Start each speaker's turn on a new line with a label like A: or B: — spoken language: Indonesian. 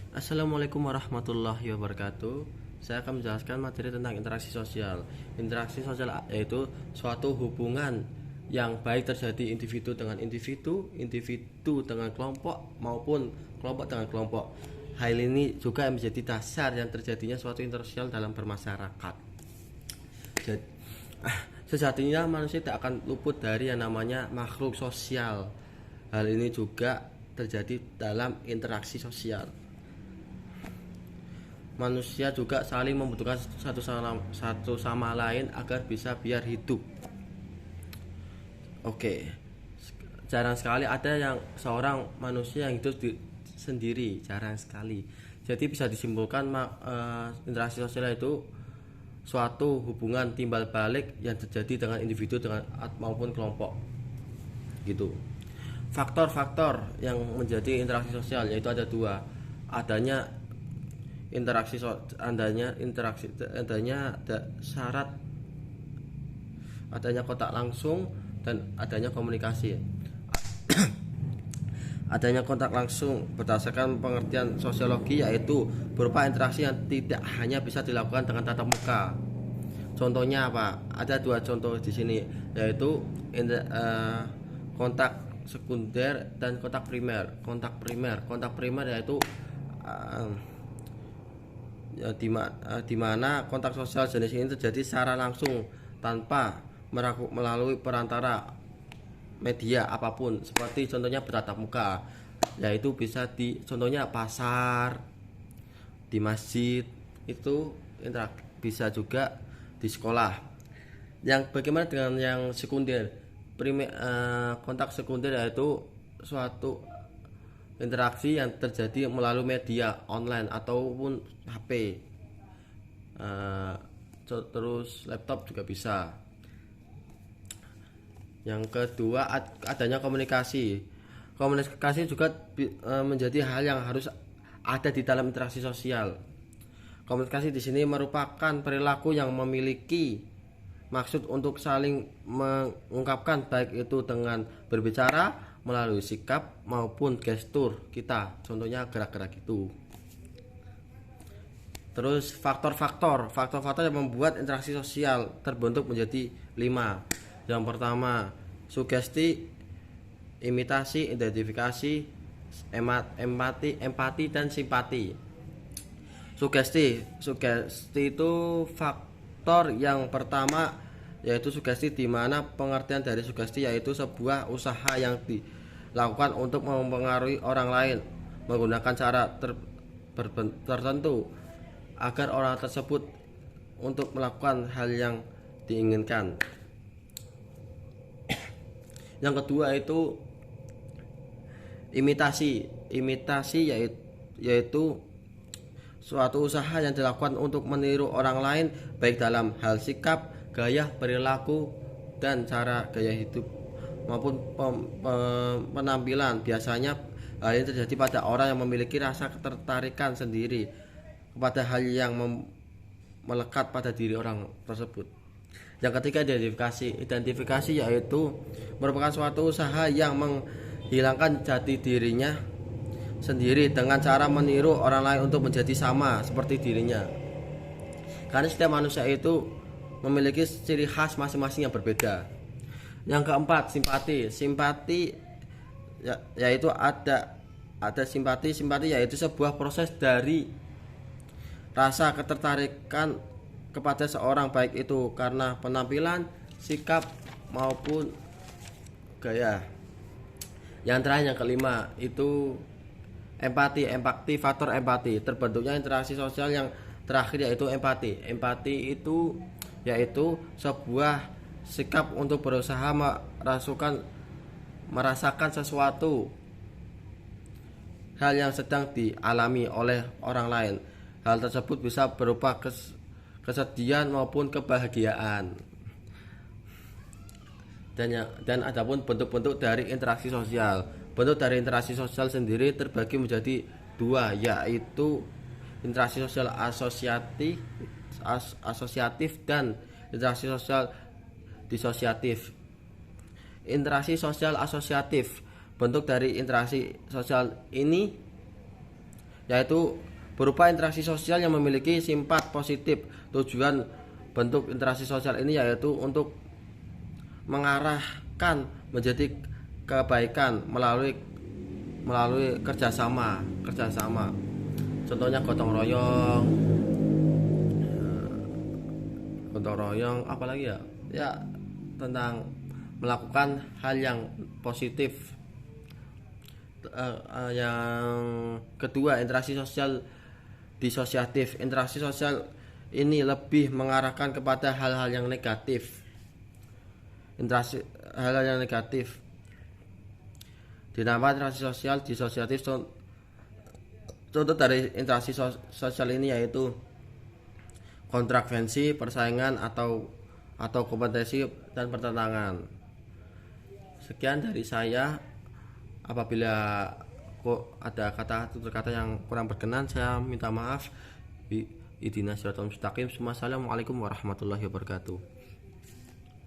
A: Assalamualaikum warahmatullahi wabarakatuh. Saya akan menjelaskan materi tentang interaksi sosial. Interaksi sosial yaitu suatu hubungan yang baik terjadi individu dengan individu, individu dengan kelompok maupun kelompok dengan kelompok. Hal ini juga menjadi dasar yang terjadinya suatu interaksi sosial dalam bermasyarakat. Jadi, sejatinya manusia tidak akan luput dari yang namanya makhluk sosial. Hal ini juga terjadi dalam interaksi sosial. Manusia juga saling membutuhkan satu sama lain agar bisa biar hidup. Oke, jarang sekali ada yang seorang manusia yang hidup sendiri, jarang sekali. Jadi bisa disimpulkan interaksi sosial itu suatu hubungan timbal balik yang terjadi dengan individu dengan maupun kelompok gitu. Faktor-faktor yang menjadi interaksi sosial yaitu ada dua, adanya syarat adanya kontak langsung dan adanya komunikasi. Adanya kontak langsung berdasarkan pengertian sosiologi yaitu berupa interaksi yang tidak hanya bisa dilakukan dengan tatap muka. Contohnya apa? Ada dua contoh di sini yaitu kontak sekunder dan kontak primer. Kontak primer yaitu di mana kontak sosial jenis ini terjadi secara langsung tanpa melalui perantara media apapun, seperti contohnya bertatap muka, yaitu bisa di contohnya pasar, di masjid, itu bisa juga di sekolah. Yang bagaimana dengan yang sekunder? Kontak sekunder yaitu suatu interaksi yang terjadi melalui media online ataupun HP, terus laptop juga bisa. Yang kedua adanya komunikasi. Komunikasi juga menjadi hal yang harus ada di dalam interaksi sosial. Komunikasi di sini merupakan perilaku yang memiliki maksud untuk saling mengungkapkan, baik itu dengan berbicara, melalui sikap maupun gestur kita, contohnya gerak-gerak itu. Terus faktor-faktor yang membuat interaksi sosial terbentuk menjadi 5. Yang pertama, sugesti, imitasi, identifikasi, empati dan simpati. Sugesti itu faktor yang pertama yaitu sugesti, di mana pengertian dari sugesti yaitu sebuah usaha yang dilakukan untuk mempengaruhi orang lain menggunakan cara tertentu agar orang tersebut untuk melakukan hal yang diinginkan. Yang kedua itu imitasi yaitu suatu usaha yang dilakukan untuk meniru orang lain, baik dalam hal sikap, gaya, perilaku, dan cara gaya hidup maupun penampilan. Biasanya hal ini terjadi pada orang yang memiliki rasa ketertarikan sendiri kepada hal yang melekat pada diri orang tersebut. Yang ketiga, identifikasi yaitu merupakan suatu usaha yang menghilangkan jati dirinya sendiri dengan cara meniru orang lain untuk menjadi sama seperti dirinya. Karena setiap manusia itu memiliki ciri khas masing-masing yang berbeda. Yang keempat, simpati yaitu ada simpati yaitu sebuah proses dari rasa ketertarikan kepada seorang, baik itu karena penampilan, sikap maupun gaya. Yang terakhir, yang kelima itu empati. Faktor empati terbentuknya interaksi sosial yang terakhir yaitu empati itu yaitu sebuah sikap untuk berusaha merasakan sesuatu hal yang sedang dialami oleh orang lain. Hal tersebut bisa berupa kesedihan maupun kebahagiaan. Dan adapun bentuk-bentuk dari interaksi sosial. Bentuk dari interaksi sosial sendiri terbagi menjadi 2, yaitu interaksi sosial asosiatif dan interaksi sosial disosiatif. Interaksi sosial asosiatif, bentuk dari interaksi sosial ini yaitu berupa interaksi sosial yang memiliki sifat positif. Tujuan bentuk interaksi sosial ini yaitu untuk mengarahkan menjadi kebaikan melalui kerjasama. Contohnya gotong royong, apalagi ya tentang melakukan hal yang positif. Yang kedua, interaksi sosial disosiatif. Interaksi sosial ini lebih mengarahkan kepada hal-hal yang negatif. Hal-hal yang negatif dinamakan interaksi sosial disosiatif. Contoh dari interaksi sosial ini yaitu kontravensi, persaingan atau kompetisi dan pertentangan. Sekian dari saya. Apabila ada kata-kata yang kurang berkenan, saya minta maaf. Ihdinas siratal mustaqim. Assalamualaikum warahmatullahi wabarakatuh.